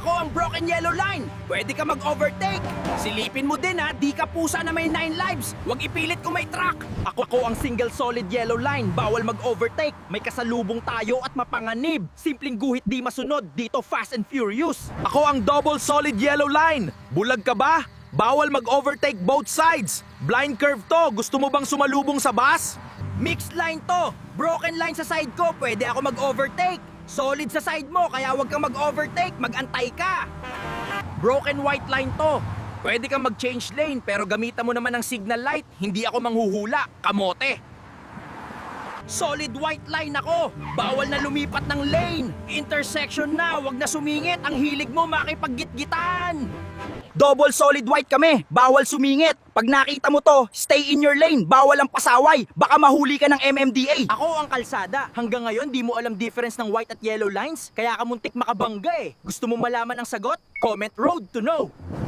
Ako ang broken yellow line. Pwede ka mag-overtake. Silipin mo din ha, di ka pusa na may 9 lives. Huwag ipilit kung may truck. Ako ang single solid yellow line. Bawal mag-overtake. May kasalubong tayo at mapanganib. Simpleng guhit di masunod. Dito Fast and Furious. Ako ang double solid yellow line. Bulag ka ba? Bawal mag-overtake both sides. Blind curve to. Gusto mo bang sumalubong sa bus? Mixed line to. Broken line sa side ko. Pwede ako mag-overtake. Solid sa side mo, kaya huwag kang mag-overtake. Mag-antay ka. Broken white line to. Pwede kang mag-change lane, pero gamitan mo naman ng signal light. Hindi ako manghuhula. Kamote. Solid white line ako. Bawal na lumipat ng lane. Intersection na, wag na sumingit. Ang hilig mo makipag-gitgitan. Double solid white kami. Bawal sumingit. Pag nakita mo to, stay in your lane. Bawal ang pasaway. Baka mahuli ka ng MMDA. Ako ang kalsada. Hanggang ngayon, di mo alam difference ng white at yellow lines. Kaya ka muntik makabangga eh. Gusto mo malaman ang sagot? Comment road to know.